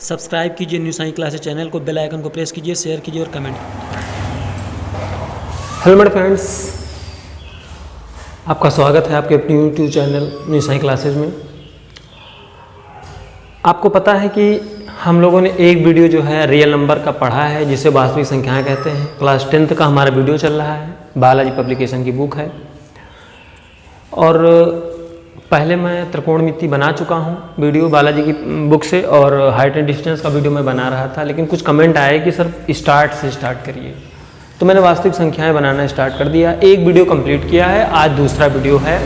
Subscribe कीजिए new science classes channel को, bell icon को प्रेस कीजिए, शेयर कीजिए और कमेंट। हेलो मेरे फ्रेंड्स, आपका स्वागत है आपके अपने YouTube channel new science classes में। आपको पता है कि हम लोगों ने एक वीडियो जो है रियल नंबर का पढ़ा है, जिसे वास्तविक संख्याएं कहते हैं। क्लास 10th का हमारा वीडियो चल रहा है, बालाजी पब्लिकेशन की बुक है। और पहले मैं त्रिकोणमिति बना चुका हूँ वीडियो बालाजी की बुक से, और हाइट एंड डिस्टेंस का वीडियो मैं बना रहा था, लेकिन कुछ कमेंट आए कि सर स्टार्ट से स्टार्ट करिए, तो मैंने वास्तविक संख्याएं बनाना स्टार्ट कर दिया। एक वीडियो कंप्लीट किया है, आज दूसरा वीडियो है,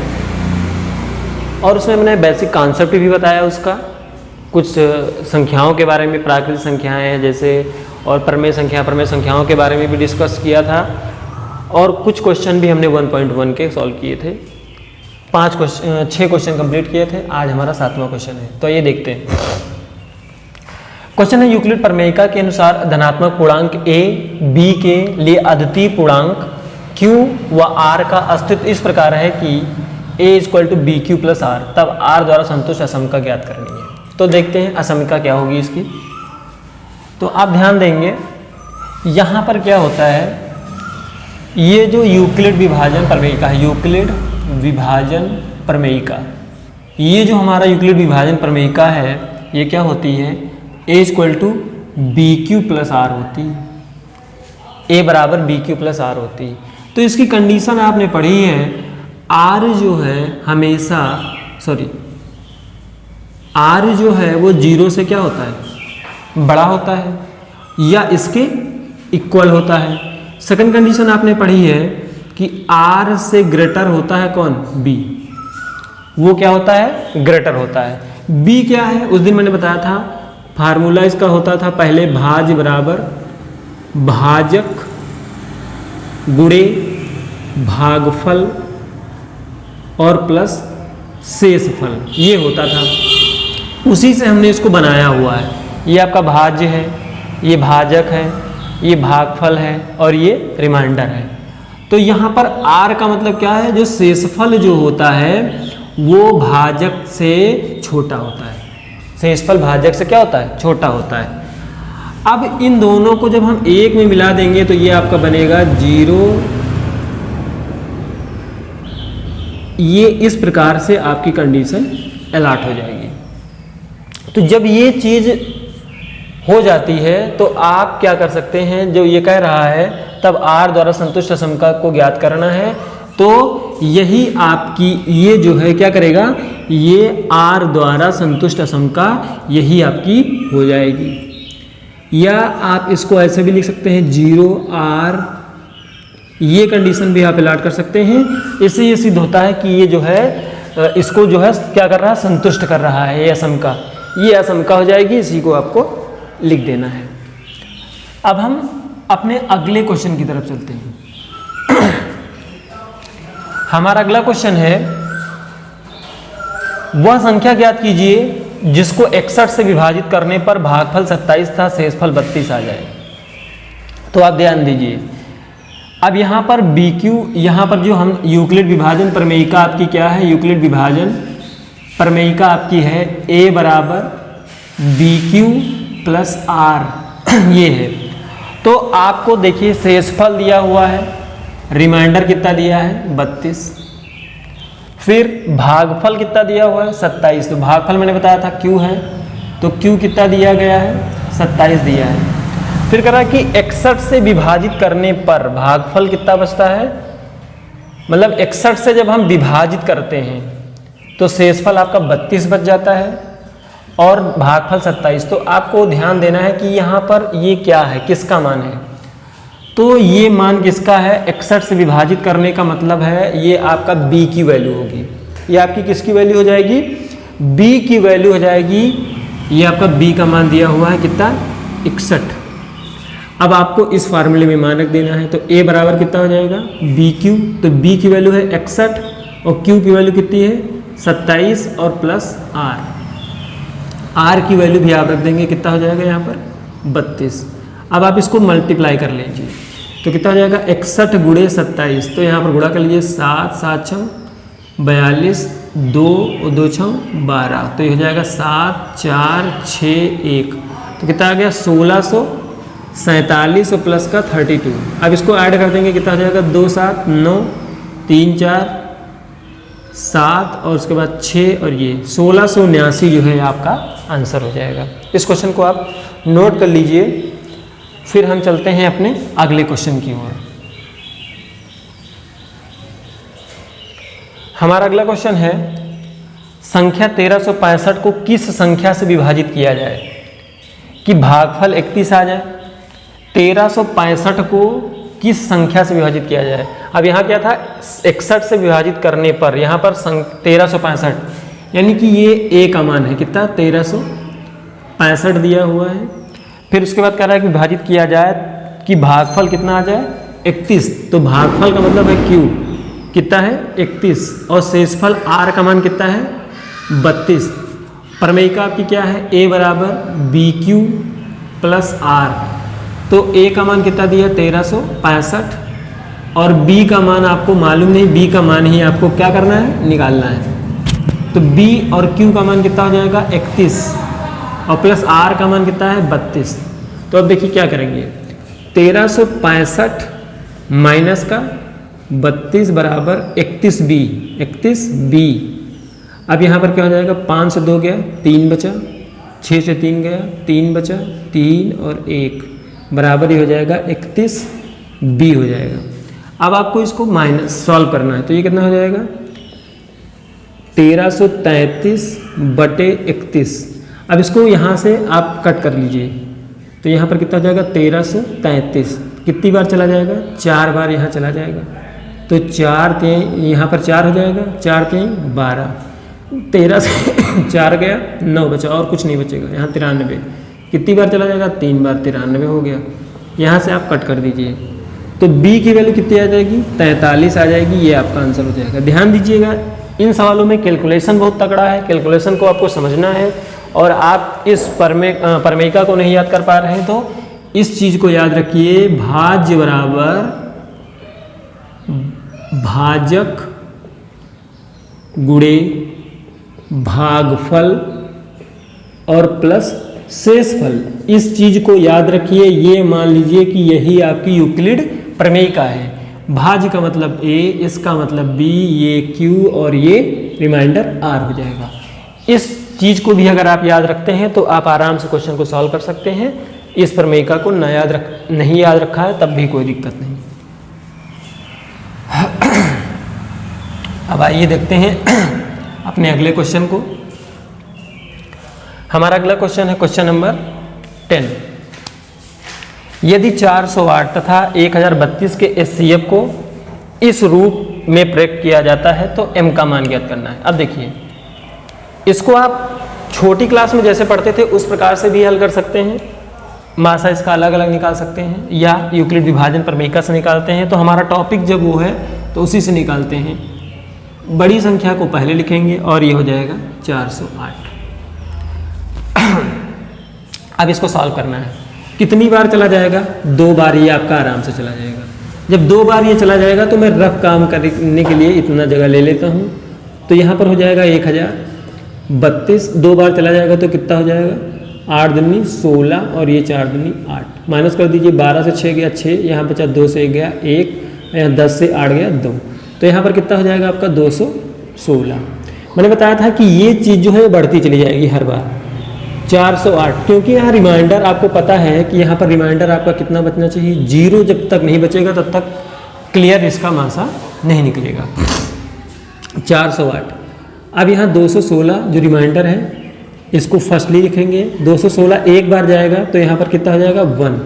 और उसमें मैंने बेसिक कॉन्सेप्ट भी बताया उसका, कुछ संख्याओं के बारे में, प्राकृतिक संख्याएं हैं जैसे, और प्रमेय संख्याओं के बारे में भी डिस्कस किया था, और कुछ क्वेश्चन भी हमने 1.1 के सॉल्व किए थे। 6 क्वेश्चन कंप्लीट किए थे। आज हमारा 7वां क्वेश्चन है, तो ये देखते हैं। क्वेश्चन है, यूक्लिड प्रमेयिका के अनुसार धनात्मक पूर्णांक a b के लिए अद्वितीय पूर्णांक q व r का अस्तित्व इस प्रकार है कि a = bq + r, तब r द्वारा संतुष्ट असमिका ज्ञात करनी है। तो देखते हैं असमिका क्या होगी इसकी। तो आप ध्यान देंगे, यहाँ पर क्या होता है, ये जो यूक्लिड विभाजन प्रमेयिका है, यूक्लिड विभाजन प्रमेयिका, ये जो हमारा यूक्लिड विभाजन प्रमेयिका है, ये क्या होती है, a = bq + r होती है, a = bq + r होती है। तो इसकी कंडीशन आपने पढ़ी है, r जो है हमेशा r जो है वो 0 से क्या होता है, बड़ा होता है या इसके इक्वल होता है। सेकंड कंडीशन आपने पढ़ी है कि r से ग्रेटर होता है कौन, b, वो क्या होता है, ग्रेटर होता है। b क्या है, उस दिन मैंने बताया था, फार्मूला इसका होता था पहले भाज्य बराबर भाजक गुणे भागफल और प्लस शेषफल, ये होता था। उसी से हमने इसको बनाया हुआ है। ये आपका भाज्य है, ये भाजक है, ये भागफल है, और ये रिमाइंडर है। तो यहाँ पर r का मतलब क्या है, जो शेषफल जो होता है वो भाजक से छोटा होता है। शेषफल भाजक से क्या होता है, छोटा होता है। अब इन दोनों को जब हम एक में मिला देंगे तो ये आपका बनेगा 0। ये इस प्रकार से आपकी कंडीशन अलॉट हो जाएगी। तो जब ये चीज हो जाती है तो आप क्या कर सकते हैं, जो ये कह रहा है तब r द्वारा संतुष्ट असमिका को ज्ञात करना है, तो यही आपकी ये जो है क्या करेगा, ये r द्वारा संतुष्ट असमिका यही आपकी हो जाएगी। या आप इसको ऐसे भी लिख सकते हैं 0r, ये कंडीशन भी आप अलॉट कर सकते हैं। इससे ये सिद्ध होता है कि ये जो है इसको जो है क्या कर रहा है, संतुष्ट कर रहा है, ये असमिका, ये असमिका हो जाएगी। इसी को आपको लिख देना है। अब हम अपने अगले क्वेश्चन की तरफ चलते हैं। हमारा अगला क्वेश्चन है, वह संख्या ज्ञात कीजिए जिसको 61 से विभाजित करने पर भागफल 27 था, शेषफल 32 आ जाए। तो आप ध्यान दीजिए, अब यहाँ पर BQ, यहाँ पर जो हम यूक्लिड विभाजन प्रमेयिका आपकी क्या है, यूक्लिड विभाजन प्रमेयिका आपकी है a = bq + r, ये है। तो आपको देखिए शेषफल दिया हुआ है, रिमाइंडर कितना दिया है, 32, फिर भागफल कितना दिया हुआ है, 27। तो भागफल मैंने बताया था q है, तो q कितना दिया गया है, 27 दिया है। फिर कह रहा है कि 61 से विभाजित करने पर भागफल कितना बचता है, मतलब 61 से जब हम विभाजित करते हैं तो शेषफल आपका 32 बच जाता है और भागफल 27। तो आपको ध्यान देना है कि यहाँ पर ये क्या है, किसका मान है। तो ये मान किसका है, 61 से विभाजित करने का मतलब है ये आपका b की वैल्यू होगी। ये आपकी किसकी वैल्यू हो जाएगी, b की वैल्यू हो जाएगी। ये आपका b का मान दिया हुआ है कितना, 61। अब आपको इस फार्मूले में मान रख देना है। तो a बराबर कितना हो जाएगा, bq, तो b की वैल्यू है 61 और q की वैल्यू कितनी है, 27 और प्लस r की वैल्यू भी आप रख देंगे, कितना हो जाएगा यहाँ पर, 32। अब आप इसको मल्टीप्लाई कर लीजिए, तो कितना हो जाएगा, 61 × 27, तो यहाँ पर गुणा कर लीजिए, 7 7 6 42 2 और 2 6 12, तो ये हो जाएगा 7 4 6 1, तो कितना आ गया 1647 और प्लस का 32। अब इसको ऐड कर देंगे, कितना हो जाएगा 2 7 9 3 4 7 और उसके बाद 6 और ये 1679 जो है आपका आंसर हो जाएगा। इस क्वेश्चन को आप नोट कर लीजिए। फिर हम चलते हैं अपने अगले क्वेश्चन की ओर। हमारा अगला क्वेश्चन है, संख्या 1365 को किस संख्या से विभाजित किया जाए कि भागफल 31 आ जाए। 1365 को किस संख्या से विभाजित किया जाए। अब यहाँ क्या था, 61 से विभाजित करने पर यहाँ पर 1365, यानी कि ये ए का मान है कितना 1365 दिया हुआ है। फिर उसके बाद कह रहा है कि विभाजित किया जाए कि भागफल कितना आ जाए 31, तो भागफल का मतलब है क्यू कितना है 31, और शेषफल आर का मान कितना है 32। प्रमेयिका आपकी क्या है, ए बराबर बी क्यू प्लस आर, तो ए का मान कितना दिया 1365 और बी का मान आपको मालूम नहीं, बी का मान ही आपको क्या करना है निकालना है। तो बी और क्यू का मान कितना हो जाएगा 31 और प्लस आर का मान कितना है 32। तो अब देखिए क्या करेंगे, 1365 माइनस का 32 बराबर 31b। अब यहाँ पर क्या हो जाएगा, 5 से 2 गया 3 बचा, 6 से 3 गया 3 बचा, 3 और 1 बराबर ही हो जाएगा 31b हो जाएगा। अब आपको इसको माइनस सॉल्व करना है, तो ये कितना हो जाएगा 1333 बटे 31। अब इसको यहाँ से आप कट कर लीजिए, तो यहाँ पर कितना हो जाएगा 1333, कितनी बार चला जाएगा 4 बार यहाँ चला जाएगा, तो 4 3 यहाँ पर 4 हो जाएगा, 4 3 12, 13 से 4 गया 9 बचा और कुछ नहीं बचेगा। यहाँ 93 कितनी बार चला जाएगा 3 बार, 93 हो गया। यहाँ से आप कट कर दीजिए, तो b की वैल्यू कितनी आ जाएगी 43 आ जाएगी, ये आपका आंसर हो जाएगा। ध्यान दीजिएगा, इन सवालों में कैलकुलेशन बहुत तगड़ा है, कैलकुलेशन को आपको समझना है। और आप इस प्रमेयिका को नहीं याद कर पा रहे हैं तो इस चीज़ को याद रखिए, भाज्य बराबर भाजक गुणे भागफल और प्लस शेषफल। इस चीज को याद रखिए, ये मान लीजिए कि यही आपकी यूक्लिड प्रमेयिका है। भाज्य का मतलब a, इसका मतलब b, ये q और ये रिमाइंडर r हो जाएगा। इस चीज को भी अगर आप याद रखते हैं तो आप आराम से क्वेश्चन को सॉल्व कर सकते हैं। इस प्रमेयिका को नहीं याद रखा है तब भी कोई दिक्कत नहीं। अब आइए देखते हैं अपने अगले क्वेश्चन को। हमारा अगला क्वेश्चन है क्वेश्चन नंबर 10। यदि 408 तथा 1032 के एचसीएफ को इस रूप में प्रयोग किया जाता है तो m का मान ज्ञात करना है। अब देखिए, इसको आप छोटी क्लास में जैसे पढ़ते थे उस प्रकार से भी हल कर सकते हैं, मासा इसका अलग अलग निकाल सकते हैं, या यूक्लिड विभाजन प्रमेयिका से निकालते हैं। तो हमारा टॉपिक जब वो है तो उसी से निकालते हैं। बड़ी संख्या को पहले लिखेंगे और ये हो जाएगा 408। अब इसको सॉल्व करना है। कितनी बार चला जाएगा, 2 बार ये आपका आराम से चला जाएगा। जब 2 बार ये चला जाएगा तो मैं रफ काम करने के लिए इतना जगह ले लेता हूँ। तो यहाँ पर हो जाएगा 1032, 2 बार चला जाएगा तो कितना हो जाएगा 8 दूनी 16 और ये 4 दूनी 8। माइनस कर दीजिए, 12 से 6 गया 6, यहाँ बचा 2 से 1 गया 1, यहाँ 10 से 8 गया 2, तो यहाँ पर कितना हो जाएगा आपका 216। मैंने बताया था कि ये चीज़ जो है बढ़ती चली जाएगी हर बार 408, क्योंकि यहाँ रिमाइंडर आपको पता है कि यहाँ पर रिमाइंडर आपका कितना बचना चाहिए, 0 जब तक नहीं बचेगा तब तक क्लियर इसका मासा नहीं निकलेगा। 408। अब यहाँ 216 जो रिमाइंडर है इसको फर्स्टली लिखेंगे। 216 एक बार जाएगा तो यहाँ पर कितना हो जाएगा 1।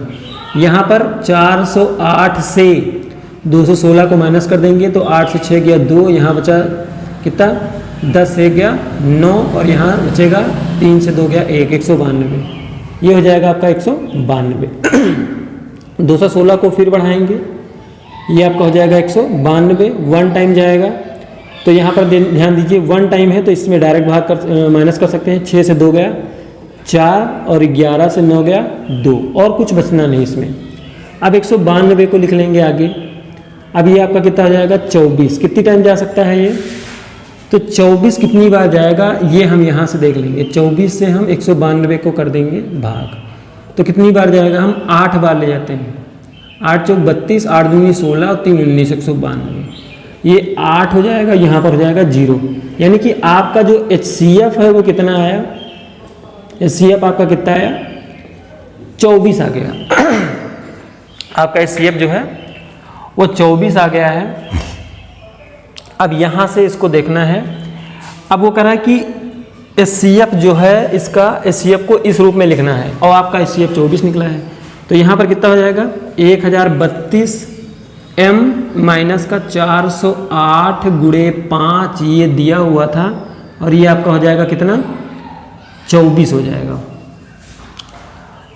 यहाँ पर 408 से 216 को माइनस कर देंगे तो 8 से 6 गया 2, यहाँ बचा कितना 10 से गया 9 और यहाँ बचेगा 3 से 2 गया 1, 192। ये हो जाएगा आपका 192। 216 को फिर बढ़ाएंगे, ये आपका हो जाएगा 192। 1 टाइम जाएगा तो यहाँ पर ध्यान दीजिए 1 टाइम है तो इसमें डायरेक्ट भाग कर माइनस कर सकते हैं। 6 से 2 गया 4 और 11 से 9 गया 2 और कुछ बचना नहीं इसमें। अब 192 को लिख लेंगे आगे। अब ये आपका कितना हो जाएगा 24। कितनी टाइम जा सकता है ये तो 24 कितनी बार जाएगा ये हम यहाँ से देख लेंगे। 24 से हम 192 को कर देंगे भाग, तो कितनी बार जाएगा, हम 8 बार ले जाते हैं। 8 चौक 32, 8 दूनी 16 और 3 19 192, ये 8 हो जाएगा, यहाँ पर हो जाएगा 0। यानी कि आपका जो HCF है वो कितना आया, HCF आपका कितना आया, 24 आ गया। आपका HCF जो है वो 24 आ गया है। अब यहाँ से इसको देखना है। अब वो कह रहा है कि HCF जो है इसका HCF को इस रूप में लिखना है और आपका HCF 24 निकला है। तो यहाँ पर कितना हो जाएगा, 1032 m माइनस का 408 गुणे 5 ये दिया हुआ था और ये आपका हो जाएगा कितना, 24 हो जाएगा।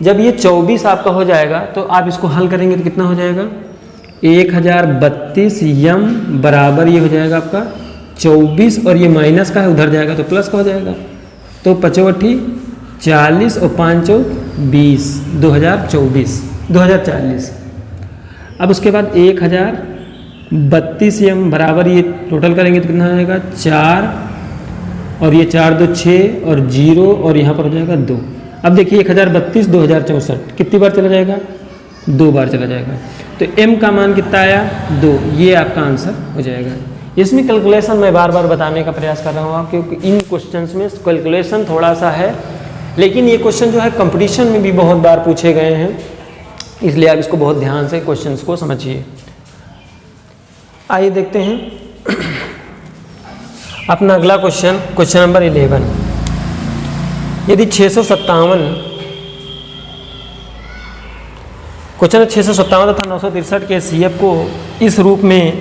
जब ये 24 आपका हो जाएगा तो आप इसको हल करेंगे तो कितना हो जाएगा, 1032 m बराबर ये हो जाएगा आपका 24 और ये माइनस का है उधर जाएगा तो प्लस का हो जाएगा। तो 5 40 और 5 20 2040। अब उसके बाद 1032 m बराबर ये टोटल करेंगे तो कितना हो जाएगा, 4 और ये 4 2 6 और 0 और यहाँ पर हो जाएगा 2। अब देखिए 1032 2064 कितनी बार चला जाएगा, 2 बार चला जाएगा। तो m का मान कितना आया, 2। ये आपका आंसर हो जाएगा। इसमें कैलकुलेशन मैं बार बार बताने का प्रयास कर रहा हूँ आप, क्योंकि इन क्वेश्चंस में कैलकुलेशन थोड़ा सा है, लेकिन ये क्वेश्चन जो है कंपटीशन में भी बहुत बार पूछे गए हैं, इसलिए आप इसको बहुत ध्यान से क्वेश्चंस को समझिए। आइए देखते हैं अपना अगला क्वेश्चन, क्वेश्चन नंबर 11। यदि 657 क्वेश्चन 657 तथा 963 के HCF को इस रूप में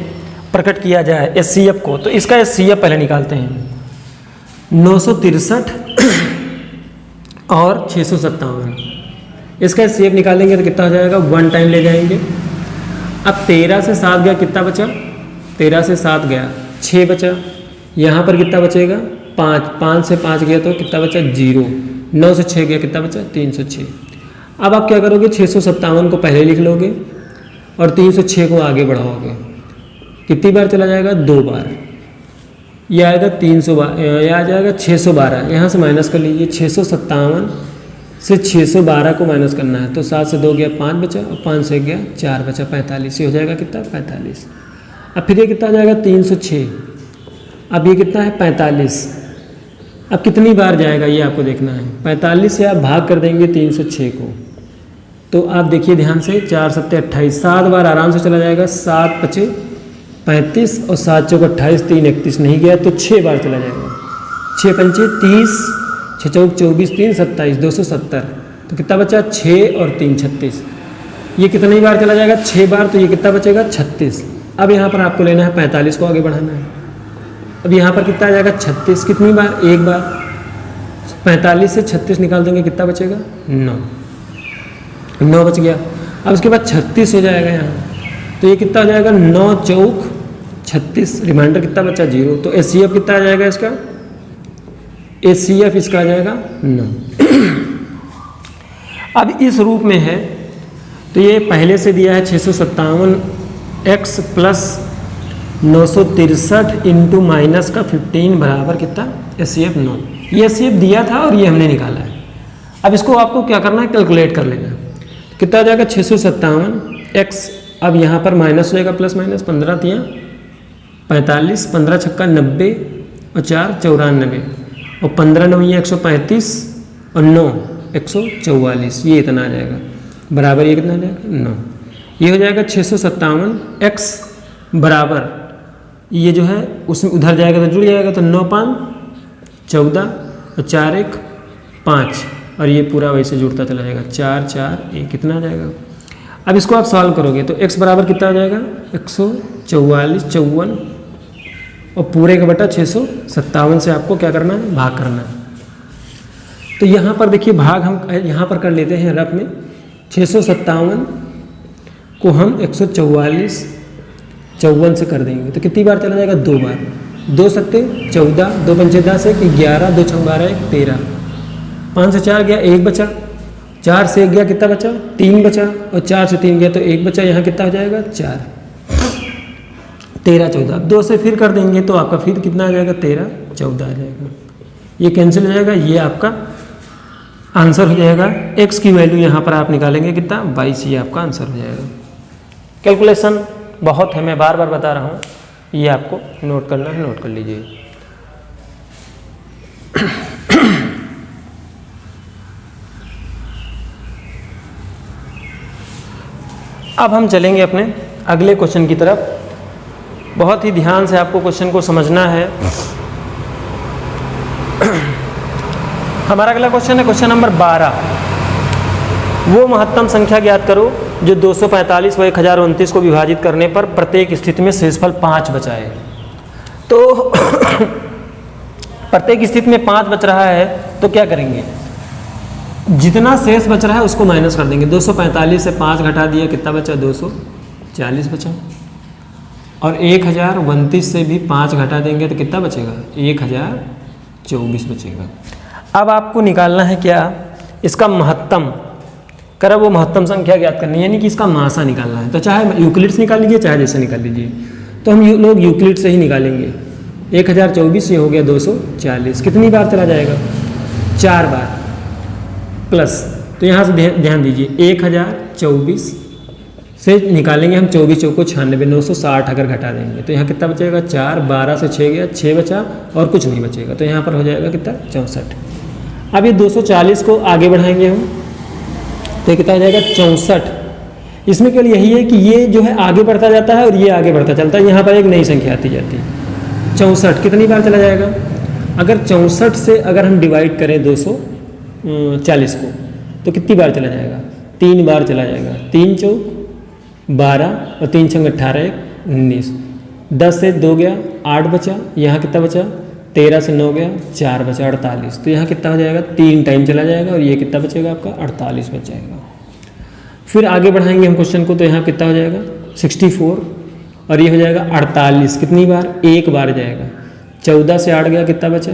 प्रकट किया जाए, HCF को, तो इसका HCF पहले निकालते हैं। 963 और 657 इसका HCF निकालेंगे तो कितना हो जाएगा, 1 टाइम ले जाएंगे। अब 13 से 7 गया, कितना बचा, 13 से 7 गया 6 बचा। यहाँ पर कितना बचेगा, 5, 5 से 5 गया तो कितना बचा, 0। 9 से 6 गया, कितना बचा, 306। अब आप क्या करोगे, 657 को पहले लिख लोगे और 306 को आगे बढ़ाओगे। कितनी बार चला जाएगा, 2 बार। ये आएगा 312, यह आ जाएगा 612। यहाँ से माइनस कर लीजिए, 657 से 612 को माइनस करना है तो 7 से 2 गया 5 बचा और 5 से 1 गया 4 बचा, 45। ये हो जाएगा कितना, 45। अब फिर ये कितना हो जाएगा, 306। अब ये कितना है, 45। अब कितनी बार जाएगा ये आपको देखना है। 45 से आप भाग कर देंगे 306 को, तो आप देखिए ध्यान से, 4 7 28, 7 बार आराम से चला जाएगा। 7 5 35 और 7 चौक 28, 3 31 नहीं गया तो 6 बार चला जाएगा। 6 5 30, 6 चौक 24, 3 27, 270। तो कितना बचा, 6 और 3 36। ये कितनी बार चला जाएगा, 6 बार, तो ये कितना बचेगा, 36। अब यहाँ पर आपको लेना है 45 को आगे बढ़ाना है। अब यहाँ पर कितना आ जाएगा, 36। कितनी बार, 1 बार। 45 से 36 निकाल देंगे, कितना बचेगा, 9 बच गया। अब उसके बाद 36 हो जाएगा यहाँ, तो ये कितना हो जाएगा, 9 चौक 36। रिमाइंडर कितना बचा, 0। तो HCF कितना आ जाएगा इसका, HCF इसका आ जाएगा 9। अब इस रूप में है तो ये पहले से दिया है 657x प्लस 963 इंटू माइनस का 15 बराबर कितना, HCF 9। ये HCF दिया था और ये हमने निकाला है। अब इसको आपको क्या करना है, कैलकुलेट कर लेना। कितना आ जाएगा, 657x, अब यहाँ पर माइनस हो जाएगा, प्लस माइनस 15 तिया 45, 15 छक्का 90 और 4 94 और 15 9 ये 135 और 9 144। ये इतना आ जाएगा बराबर, ये कितना आ जाएगा, 9। ये हो जाएगा 657x बराबर, ये जो है उसमें उधर जाएगा तो जुड़ जाएगा, तो 9 5 14 और 4 1 5 और ये पूरा वैसे जुड़ता चला जाएगा, 4 4 1 कितना आ जाएगा। अब इसको आप सॉल्व करोगे तो x बराबर कितना आ जाएगा, 144 54 और पूरे का बटा 657 से आपको क्या करना है, भाग करना है। तो यहाँ पर देखिए भाग हम यहाँ पर कर लेते हैं रफ में। 657 को हम 144 54 से कर देंगे तो कितनी बार चला जाएगा, 2 बार। 2 सत्ते 14, 2 पंचे 10 1 11, 2 छः 12 1 13, 5 से 4 गया 1 बचा, 4 से 1 गया कितना बचा, 3 बचा और 4 से 3 गया तो 1 बचा। यहाँ कितना हो जाएगा, 4। 13 14, अब 2 से फिर कर देंगे तो आपका फिर कितना आ जाएगा, 13 14 आ जाएगा। ये कैंसिल हो जाएगा, ये आपका आंसर हो जाएगा। x की वैल्यू यहाँ पर आप निकालेंगे कितना, 22, ये आपका आंसर हो जाएगा। कैलकुलेशन बहुत है, मैं बार बार बता रहा हूँ, ये आपको नोट करना है, नोट कर लीजिए। अब हम चलेंगे अपने अगले क्वेश्चन की तरफ। बहुत ही ध्यान से आपको क्वेश्चन को समझना है। हमारा अगला क्वेश्चन है क्वेश्चन नंबर 12। वो महत्तम संख्या ज्ञात करो जो 245 व 1029 को विभाजित करने पर प्रत्येक स्थिति में शेषफल 5 बचा है। तो प्रत्येक स्थिति में 5 बच रहा है तो क्या करेंगे, जितना शेष बच रहा है उसको माइनस कर देंगे। 245 से 5 घटा दिया, कितना बचा, 240 बचा। और 1029 से भी 5 घटा देंगे तो कितना बचेगा, 1024 बचेगा। अब आपको निकालना है क्या, इसका महत्तम, कर वो महत्तम संख्या ज्ञात करनी है, यानी कि इसका मासा निकालना है। तो चाहे यूक्लिड से निकाल लीजिए, चाहे जैसे निकाल लीजिए। तो हम लोग यूक्लिड से ही निकालेंगे। 1024 ये हो गया 240, कितनी बार चला जाएगा, 4 बार प्लस। तो यहाँ से ध्यान दीजिए, 1024 से निकालेंगे हम 24 चौको 96, 960 अगर घटा देंगे तो यहाँ कितना बचेगा, 4, 12 से 6 गया, 6 बचा और कुछ नहीं बचेगा। तो यहाँ पर हो जाएगा कितना, 64। अब ये 240 को आगे बढ़ाएंगे हम तो कितना हो जाएगा, 64। इसमें केवल यही है कि ये जो है आगे बढ़ता जाता है और ये आगे बढ़ता चलता है, यहाँ पर एक नई संख्या आती जाती है। 64 कितनी बार चला जाएगा, अगर 64 से अगर हम डिवाइड करें 240 को तो कितनी बार चला जाएगा, 3 बार चला जाएगा। 3 चौक 12 और 3 छंग 18, 19, 10 से 2 गया, 8 बचा। यहाँ कितना बचा, 13 से 9 गया, 4 बचा, 48। तो यहाँ कितना हो जाएगा, 3 टाइम चला जाएगा और ये कितना बचेगा आपका, 48 बच जाएगा। फिर आगे बढ़ाएंगे हम क्वेश्चन को तो यहाँ कितना हो जाएगा, 64 और ये हो जाएगा 48, कितनी बार, 1 बार जाएगा। 14 से 8 गया, कितना बचा,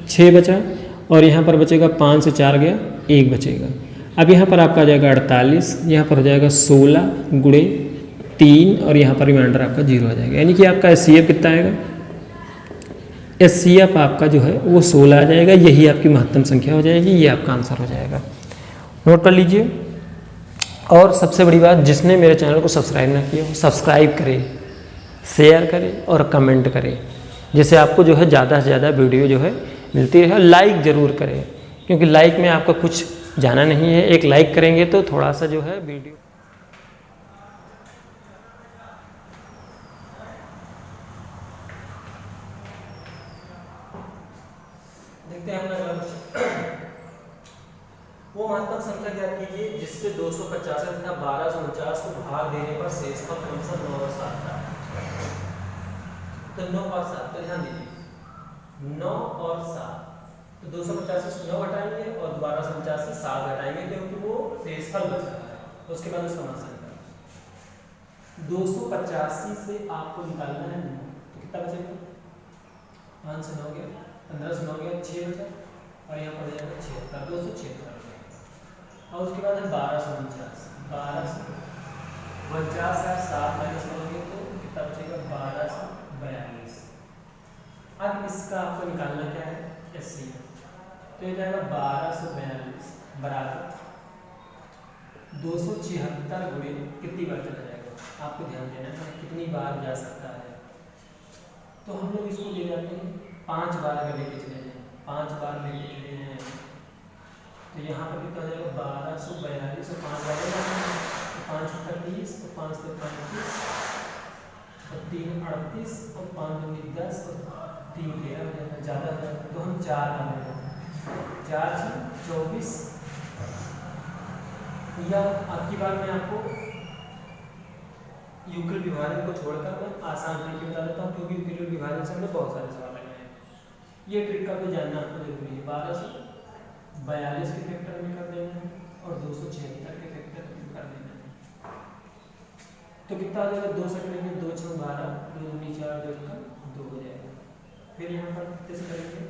6 बचा। और यहाँ पर बचेगा 5 से 4 गया, 1 बचेगा। अब यहाँ पर आपका आ जाएगा 48, यहाँ पर हो जाएगा 16 गुणे 3 और यहाँ पर रिमाइंडर आपका 0 आ जाएगा। यानी कि आपका एचसीएफ कितना आएगा, एचसीएफ आपका जो है वो 16 आ जाएगा। यही आपकी महत्तम संख्या हो जाएगी, ये आपका आंसर हो जाएगा। नोट कर लीजिए। और सबसे बड़ी बात, जिसने मेरे चैनल को सब्सक्राइब ना किया हो, सब्सक्राइब करें, शेयर करें और कमेंट करें, जिससे आपको जो है ज़्यादा से ज़्यादा वीडियो जो है मिलती रहे। लाइक ज़रूर करें, क्योंकि लाइक में आपका कुछ जाना नहीं है। एक लाइक करेंगे तो थोड़ा सा जो है वीडियो देखते हैं अपना अगला क्वेश्चन। वो महत्तम संख्या ज्ञात कीजिए जिससे 250 तथा 1249 को भाग देने पर शेषफल क्रमशः 9 और 7 था। तो 9 और 7, तो ध्यान दीजिए 9 और 7, तो 250 से 9 घटाएंगे और 1249 से 7 घटाएंगे क्योंकि वो शेषफल बच रहा है। तो उसके बाद उसका मासा निकालेंगे। 285 से आपको निकालना है 9, तो कितना बचेगा, 5 से 9 गया, 15 से 9 गया, 6 बचा और यहाँ पर जाएगा 76, 276। और उसके बाद है 1249, 12 से 50 है, 7 माइनस करोगे तो कितना बचेगा, 12 से 42। अब इसका आपको निकालना क्या है, एचसीएफ। तो ये जाएगा 12 से 42 बराबर 276 गुणे कितनी बार चला जाएगा, आपको ध्यान देना है कितनी बार जा सकता है। तो हम लोग इसको ले जाते हैं 5 बार अगर लेके चले जाएं, 5 बार लेके चले जाएं तो यहाँ पर कितना हो जाएगा, 1242 और 5 बार जाएगा, 5 का 30 और 5 से 35 और 3 38 और 5 दूनी 10 और 3 13 हो जाता है, ज़्यादा हो जाता है। तो हम 4 बार लेंगे, 4 से 24। या आपकी बार मैं आपको यूक्लिड विभाजन को छोड़कर मैं आसान तरीके बता देता हूँ, क्योंकि यूक्लिड विभाजन से हमने बहुत सारे सवाल लगाए हैं। ये ट्रिक का भी जानना आपको जरूरी है। 12 से 42 के फैक्टर में कर देना है और 276 के फैक्टर में कर देना है। तो कितना आ जाएगा, 2 सेट लेंगे, 2 6 12, 2 दूनी 4, 2 का 2 हो जाएगा। फिर यहाँ पर कितने से करेंगे,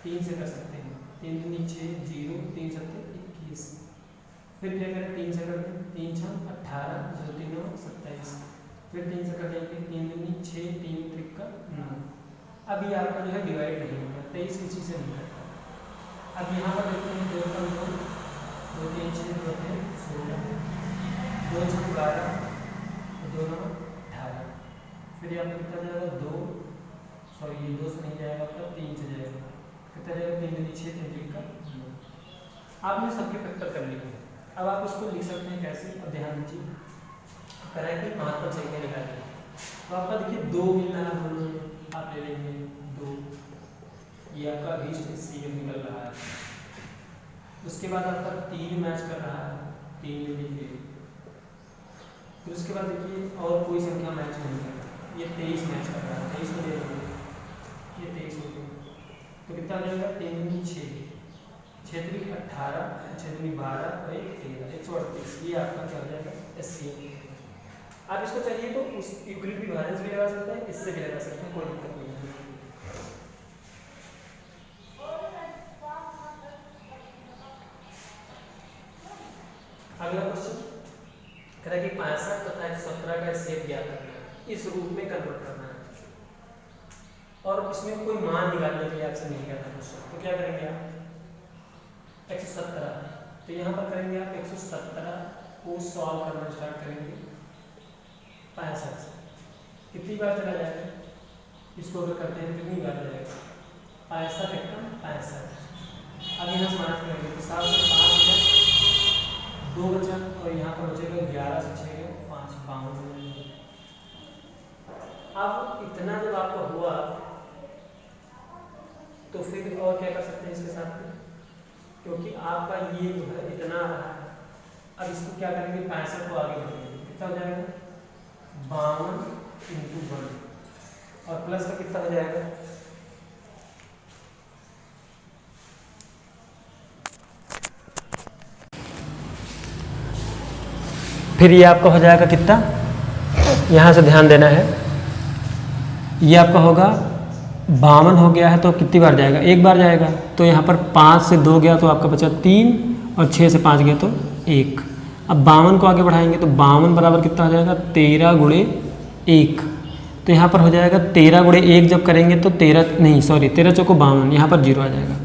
3 से कर सकते हैं, 3 दूनी 6, 0, 3 7 21। फिर क्या करें, 3 से कर दें, 3 6 18, 0 3 9 27। फिर 3 से कटेंगे, 3 दूनी 6, 3 त्रिका 9। अब ये आपका जो है डिवाइड नहीं होगा, 23 इसी से नहीं करता। अब यहाँ पर देखते हैं 2 कम 2, 2 3 6 2 3 16, 2 6 12, 2 9 18। फिर यहाँ पर कितना जाएगा 2, सॉरी ये 2 से नहीं जाएगा, आपका 3 से जाएगा, कितना जाएगा 3 दूनी 6, 3 त्रिका 9। आपने सबके फैक्टर कर लिए। अब आप इसको लिख सकते हैं कैसे, अब ध्यान दीजिए, कह रहा है कि महत्तम संख्या निकालिए। तो आपका देखिए 2 मिलना है दोनों में, आप ले लेंगे 2, ये आपका अभीष्ट CM निकल रहा है। उसके बाद आपका 3 मैच कर रहा है, 3 ले लीजिए। फिर उसके बाद देखिए और कोई संख्या मैच नहीं कर रहा, ये 23 मैच कर रहा है, 23 में ले लेंगे, ये 23 हो गया। तो कितना हो जाएगा 3 दूनी 6, 6 दूनी 18, 6 दूनी 12 और 1 13, 138। ये आपका क्या हो जाएगा SCM। आप इसको चाहिए तो उस इक्विलिब्रियम डिफरेंस भी लगा सकते हैं, इससे भी लगा सकते हैं, कोई दिक्कत नहीं है। अगला क्वेश्चन कह रहा है कि 65 तथा 117 का SCM ज्ञात करना है, इस रूप में कन्वर्ट करना है और इसमें कोई मान निकालने के लिए आपसे नहीं कहना क्वेश्चन। तो क्या करेंगे आप 117, तो यहाँ पर करेंगे आप 117 को सॉल्व करना स्टार्ट करेंगे 65 से। कितनी बार चला जाएगा, इसको अगर करते हैं कितनी बार जाएगा 65 एकम 65। अब यहाँ से माइनस करेंगे तो 7 से 5 बचा, 2 बचा और यहाँ पर बचेगा 11 से 6 गए 5, 52। अब इतना जब आपको हुआ तो फिर और क्या कर सकते हैं इसके साथ में, क्योंकि आपका ये जो है इतना आ रहा है। अब इसको क्या करेंगे 65 को आगे बढ़ेंगे, कितना हो जाएगा 52 × 1 और प्लस का कितना हो जाएगा, फिर ये आपका हो जाएगा कितना, यहाँ से ध्यान देना है, ये आपका होगा 52 हो गया है तो कितनी बार जाएगा, एक बार जाएगा। तो यहाँ पर 5 से 2 गया तो आपका बचा 3 और 6 से 5 गया तो 1। अब 52 को आगे बढ़ाएंगे तो 52 बराबर कितना हो जाएगा 13 × 1। तो यहाँ पर हो जाएगा 13 × 1 जब करेंगे तो 13 नहीं सॉरी 13 चौको 52, यहाँ पर 0 आ जाएगा।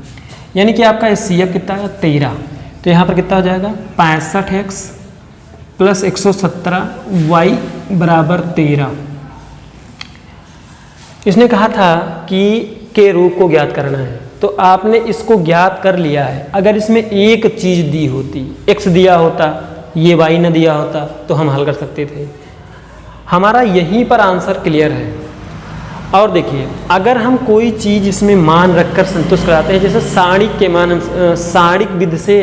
यानी कि आपका SCF कितना है 13। तो यहाँ पर कितना हो जाएगा 65x + 117y = 13। इसने कहा था कि के रूप को ज्ञात करना है, तो आपने इसको ज्ञात कर लिया है। अगर इसमें एक चीज़ दी होती, x दिया होता, ये y न दिया होता तो हम हल कर सकते थे। हमारा यहीं पर आंसर क्लियर है। और देखिए अगर हम कोई चीज़ इसमें मान रखकर संतुष्ट कराते हैं, जैसे सारणिक के मान सारणिक विधि से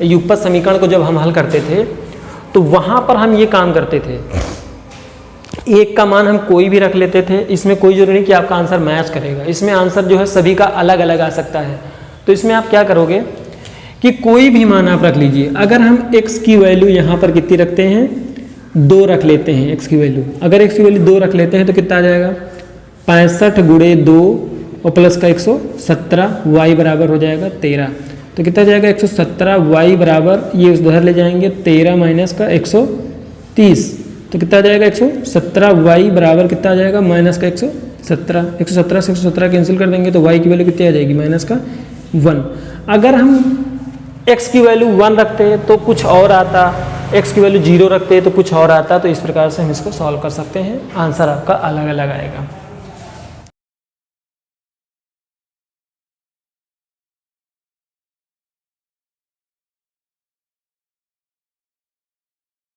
युगपत समीकरण को जब हम हल करते थे तो वहाँ पर हम ये काम करते थे, एक का मान हम कोई भी रख लेते थे, इसमें कोई जरूरी नहीं कि आपका आंसर मैच करेगा, इसमें आंसर जो है सभी का अलग अलग आ सकता है। तो इसमें आप क्या करोगे कि कोई भी मान आप रख लीजिए। अगर हम x की वैल्यू यहाँ पर कितनी रखते हैं 2 रख लेते हैं, x की वैल्यू अगर x की वैल्यू 2 रख लेते हैं तो कितना आ जाएगा 65 × 2 और प्लस का 117 y बराबर हो जाएगा 13। तो कितना जाएगा 117 y बराबर, ये उधर ले जाएंगे 13 माइनस का 130, तो कितना आ जाएगा 117 y बराबर कितना आ जाएगा माइनस का 117। 117 से 117 कैंसिल कर देंगे तो y की वैल्यू कितनी आ जाएगी माइनस का 1। अगर हम x की वैल्यू 1 रखते तो कुछ और आता, x की वैल्यू 0 रखते तो कुछ और आता। तो इस प्रकार से हम इसको सॉल्व कर सकते हैं, आंसर आपका अलग अलग आएगा।